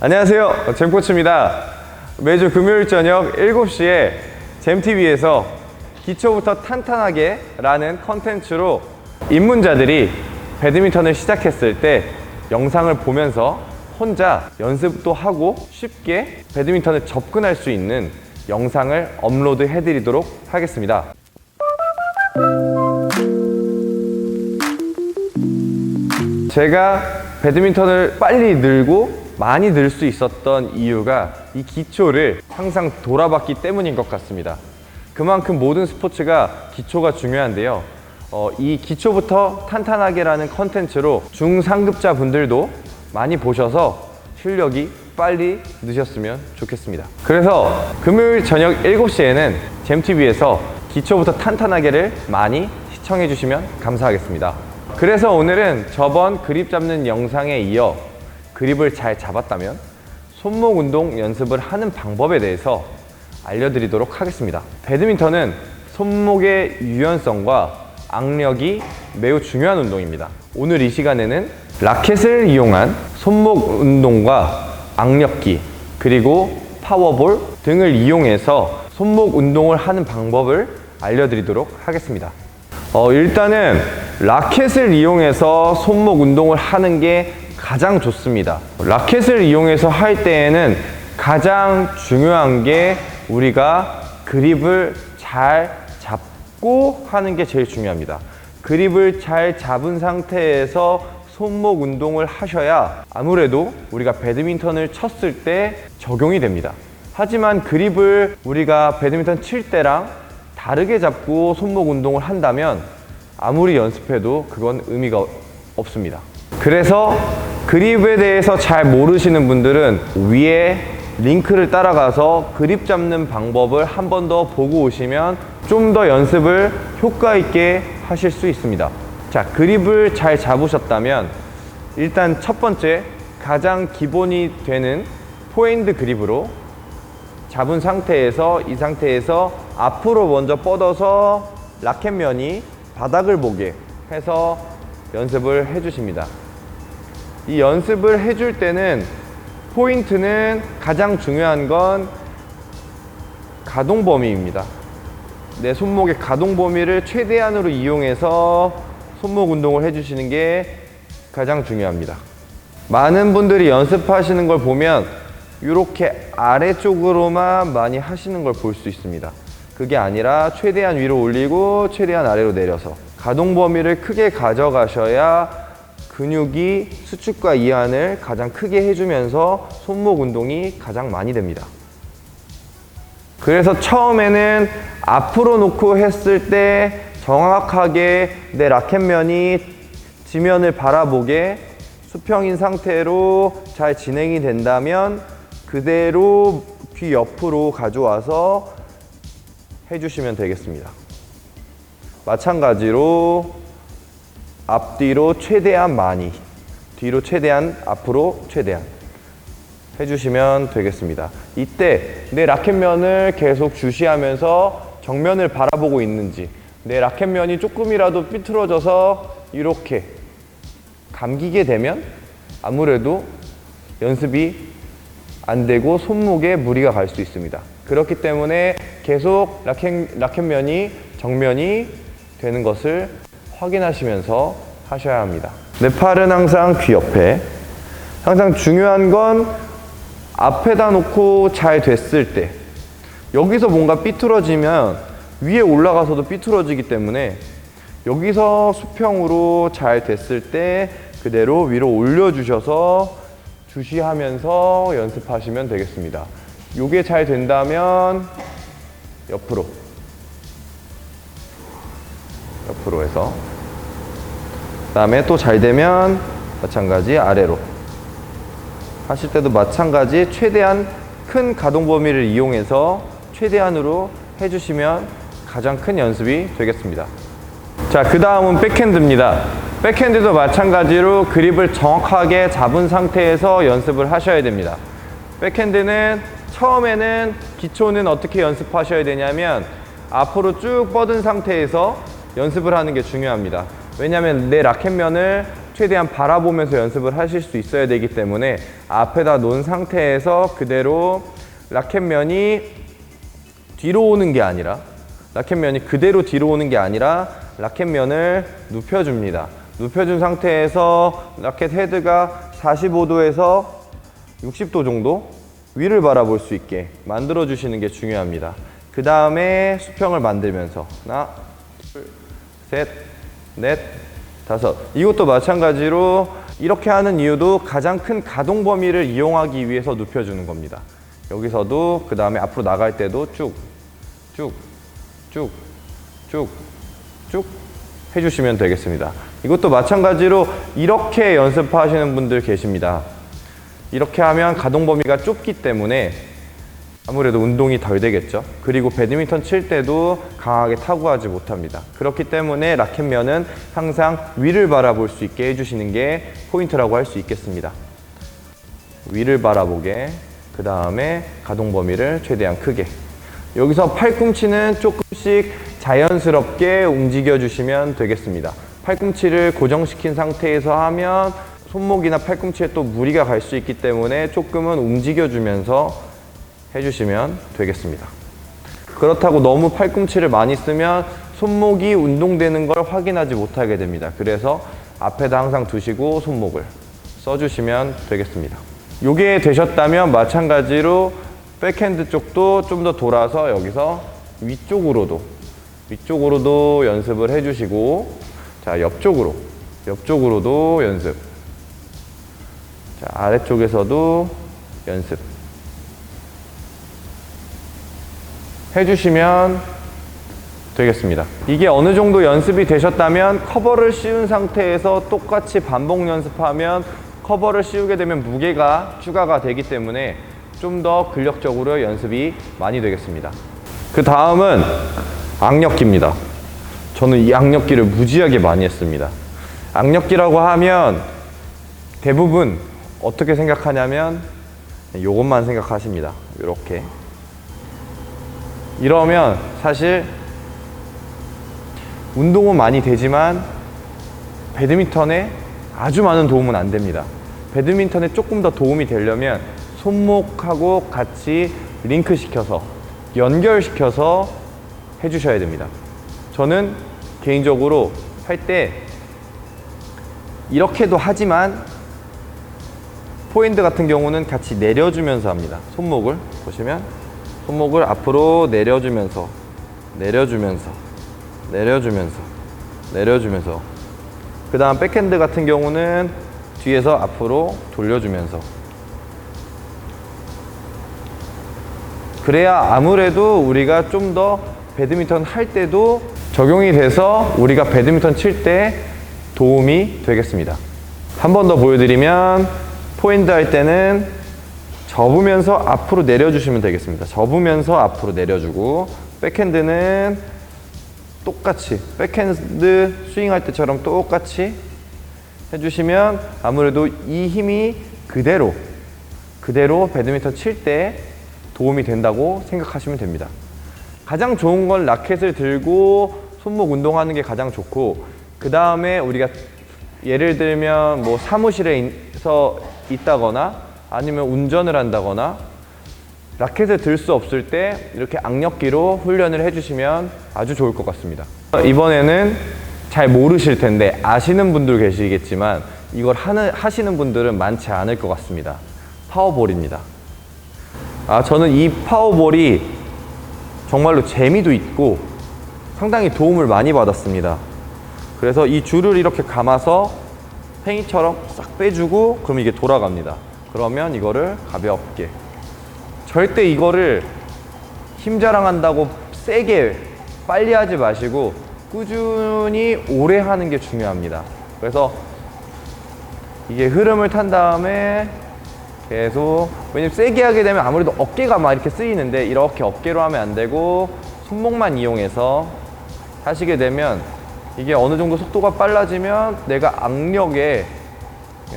안녕하세요, 잼코치입니다. 매주 금요일 저녁 7시에 잼TV에서 기초부터 탄탄하게 라는 컨텐츠로 입문자들이 배드민턴을 시작했을 때 영상을 보면서 혼자 연습도 하고 쉽게 배드민턴에 접근할 수 있는 영상을 업로드 해드리도록 하겠습니다. 제가 배드민턴을 빨리 늘고 많이 늘 수 있었던 이유가 이 기초를 항상 돌아봤기 때문인 것 같습니다. 그만큼 모든 스포츠가 기초가 중요한데요. 이 기초부터 탄탄하게라는 컨텐츠로 중상급자 분들도 많이 보셔서 실력이 빨리 느셨으면 좋겠습니다. 그래서 금요일 저녁 7시에는 잼TV에서 기초부터 탄탄하게를 많이 시청해 주시면 감사하겠습니다. 그래서 오늘은 저번 그립 잡는 영상에 이어 그립을 잘 잡았다면 손목 운동 연습을 하는 방법에 대해서 알려드리도록 하겠습니다. 배드민턴은 손목의 유연성과 악력이 매우 중요한 운동입니다. 오늘 이 시간에는 라켓을 이용한 손목 운동과 악력기 그리고 파워볼 등을 이용해서 손목 운동을 하는 방법을 알려드리도록 하겠습니다. 일단은 라켓을 이용해서 손목 운동을 하는 게 가장 좋습니다. 라켓을 이용해서 할 때에는 가장 중요한 게 우리가 그립을 잘 잡고 하는 게 제일 중요합니다. 그립을 잘 잡은 상태에서 손목 운동을 하셔야 아무래도 우리가 배드민턴을 쳤을 때 적용이 됩니다. 하지만 그립을 우리가 배드민턴 칠 때랑 다르게 잡고 손목 운동을 한다면 아무리 연습해도 그건 의미가 없습니다. 그래서 그립에 대해서 잘 모르시는 분들은 위에 링크를 따라가서 그립 잡는 방법을 한 번 더 보고 오시면 좀 더 연습을 효과 있게 하실 수 있습니다. 자, 그립을 잘 잡으셨다면 일단 첫 번째 가장 기본이 되는 포핸드 그립으로 잡은 상태에서 이 상태에서 앞으로 먼저 뻗어서 라켓면이 바닥을 보게 해서 연습을 해주십니다. 이 연습을 해줄 때는 포인트는 가장 중요한 건 가동 범위입니다. 내 손목의 가동 범위를 최대한으로 이용해서 손목 운동을 해주시는 게 가장 중요합니다. 많은 분들이 연습하시는 걸 보면 이렇게 아래쪽으로만 많이 하시는 걸 볼 수 있습니다. 그게 아니라 최대한 위로 올리고 최대한 아래로 내려서 가동 범위를 크게 가져가셔야 근육이 수축과 이완을 가장 크게 해주면서 손목 운동이 가장 많이 됩니다. 그래서 처음에는 앞으로 놓고 했을 때 정확하게 내 라켓면이 지면을 바라보게 수평인 상태로 잘 진행이 된다면 그대로 귀 옆으로 가져와서 해주시면 되겠습니다. 마찬가지로 앞뒤로 최대한 많이, 뒤로 최대한, 앞으로 최대한 해주시면 되겠습니다. 이때 내 라켓면을 계속 주시하면서 정면을 바라보고 있는지, 내 라켓면이 조금이라도 삐뚤어져서 이렇게 감기게 되면 아무래도 연습이 안 되고 손목에 무리가 갈 수 있습니다. 그렇기 때문에 계속 라켓면이 정면이 되는 것을 확인하시면서 하셔야 합니다. 내 팔은 항상 귀 옆에. 항상 중요한 건 앞에다 놓고 잘 됐을 때 여기서 뭔가 삐뚤어지면 위에 올라가서도 삐뚤어지기 때문에 여기서 수평으로 잘 됐을 때 그대로 위로 올려주셔서 주시하면서 연습하시면 되겠습니다. 요게 잘 된다면 옆으로 해서 그 다음에 또 잘 되면 마찬가지 아래로 하실 때도 마찬가지 최대한 큰 가동 범위를 이용해서 최대한으로 해주시면 가장 큰 연습이 되겠습니다. 자, 그 다음은 백핸드입니다. 백핸드도 마찬가지로 그립을 정확하게 잡은 상태에서 연습을 하셔야 됩니다. 백핸드는 처음에는 기초는 어떻게 연습하셔야 되냐면 앞으로 쭉 뻗은 상태에서 연습을 하는 게 중요합니다. 왜냐하면 내 라켓면을 최대한 바라보면서 연습을 하실 수 있어야 되기 때문에 앞에다 놓은 상태에서 그대로 라켓면이 뒤로 오는 게 아니라 라켓면이 그대로 뒤로 오는 게 아니라 라켓면을 눕혀줍니다. 눕혀준 상태에서 라켓 헤드가 45도에서 60도 정도 위를 바라볼 수 있게 만들어 주시는 게 중요합니다. 그 다음에 수평을 만들면서 하나, 둘, 셋, 넷, 다섯. 이것도 마찬가지로 이렇게 하는 이유도 가장 큰 가동 범위를 이용하기 위해서 눕혀주는 겁니다. 여기서도 그 다음에 앞으로 나갈 때도 쭉 해주시면 되겠습니다. 이것도 마찬가지로 이렇게 연습하시는 분들 계십니다. 이렇게 하면 가동 범위가 좁기 때문에 아무래도 운동이 덜 되겠죠. 그리고 배드민턴 칠 때도 강하게 타구하지 못합니다. 그렇기 때문에 라켓면은 항상 위를 바라볼 수 있게 해주시는 게 포인트라고 할 수 있겠습니다. 위를 바라보게, 그 다음에 가동 범위를 최대한 크게. 여기서 팔꿈치는 조금씩 자연스럽게 움직여 주시면 되겠습니다. 팔꿈치를 고정시킨 상태에서 하면 손목이나 팔꿈치에 또 무리가 갈 수 있기 때문에 조금은 움직여 주면서 해주시면 되겠습니다. 그렇다고 너무 팔꿈치를 많이 쓰면 손목이 운동되는 걸 확인하지 못하게 됩니다. 그래서 앞에다 항상 두시고 손목을 써주시면 되겠습니다. 이게 되셨다면 마찬가지로 백핸드 쪽도 좀 더 돌아서 여기서 위쪽으로도 연습을 해주시고, 자, 옆쪽으로도 연습, 자, 아래쪽에서도 연습 해주시면 되겠습니다. 이게 어느 정도 연습이 되셨다면 커버를 씌운 상태에서 똑같이 반복 연습하면 커버를 씌우게 되면 무게가 추가가 되기 때문에 좀 더 근력적으로 연습이 많이 되겠습니다. 그 다음은 악력기입니다. 저는 이 악력기를 무지하게 많이 했습니다. 악력기라고 하면 대부분 어떻게 생각하냐면 이것만 생각하십니다. 이렇게. 이러면 사실 운동은 많이 되지만 배드민턴에 아주 많은 도움은 안 됩니다. 배드민턴에 조금 더 도움이 되려면 손목하고 같이 링크시켜서 연결시켜서 해주셔야 됩니다. 저는 개인적으로 할 때 이렇게도 하지만 포핸드 같은 경우는 같이 내려주면서 합니다. 손목을 보시면 손목을 앞으로 내려주면서 그 다음 백핸드 같은 경우는 뒤에서 앞으로 돌려주면서, 그래야 아무래도 우리가 좀 더 배드민턴 할 때도 적용이 돼서 우리가 배드민턴 칠 때 도움이 되겠습니다. 한 번 더 보여드리면 포핸드 할 때는 접으면서 앞으로 내려주시면 되겠습니다. 접으면서 앞으로 내려주고, 백핸드는 똑같이 백핸드 스윙할 때처럼 똑같이 해주시면 아무래도 이 힘이 그대로 배드민턴 칠 때 도움이 된다고 생각하시면 됩니다. 가장 좋은 건 라켓을 들고 손목 운동하는 게 가장 좋고, 그 다음에 우리가 예를 들면 뭐 사무실에서 있다거나 아니면 운전을 한다거나 라켓을 들 수 없을 때 이렇게 악력기로 훈련을 해주시면 아주 좋을 것 같습니다. 이번에는 잘 모르실 텐데 아시는 분들 계시겠지만 이걸 하시는 분들은 많지 않을 것 같습니다. 파워볼입니다. 저는 이 파워볼이 정말로 재미도 있고 상당히 도움을 많이 받았습니다. 그래서 이 줄을 이렇게 감아서 팽이처럼 싹 빼주고 그럼 이게 돌아갑니다. 그러면 이거를 가볍게, 절대 이거를 힘 자랑한다고 세게 빨리 하지 마시고 꾸준히 오래 하는 게 중요합니다. 그래서 이게 흐름을 탄 다음에 계속, 왜냐면 세게 하게 되면 아무래도 어깨가 막 이렇게 쓰이는데 이렇게 어깨로 하면 안 되고 손목만 이용해서 하시게 되면 이게 어느 정도 속도가 빨라지면 내가 악력에,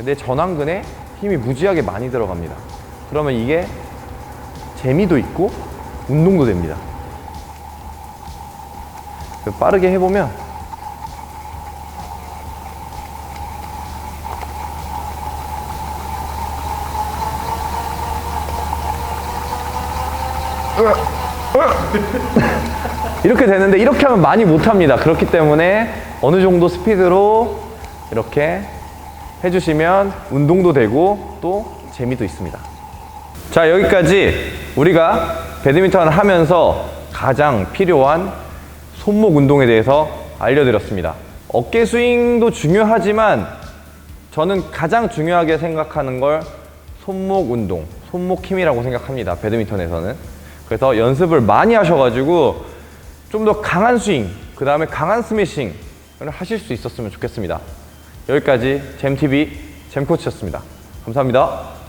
내 전완근에 힘이 무지하게 많이 들어갑니다. 그러면 이게 재미도 있고 운동도 됩니다. 빠르게 해보면 이렇게 되는데 이렇게 하면 많이 못합니다. 그렇기 때문에 어느 정도 스피드로 이렇게 해주시면 운동도 되고 또 재미도 있습니다. 자, 여기까지 우리가 배드민턴을 하면서 가장 필요한 손목 운동에 대해서 알려드렸습니다. 어깨 스윙도 중요하지만 저는 가장 중요하게 생각하는 걸 손목 운동, 손목 힘이라고 생각합니다. 배드민턴에서는. 그래서 연습을 많이 하셔가지고 좀 더 강한 스윙, 그 다음에 강한 스매싱을 하실 수 있었으면 좋겠습니다. 여기까지 잼TV 잼코치였습니다. 감사합니다.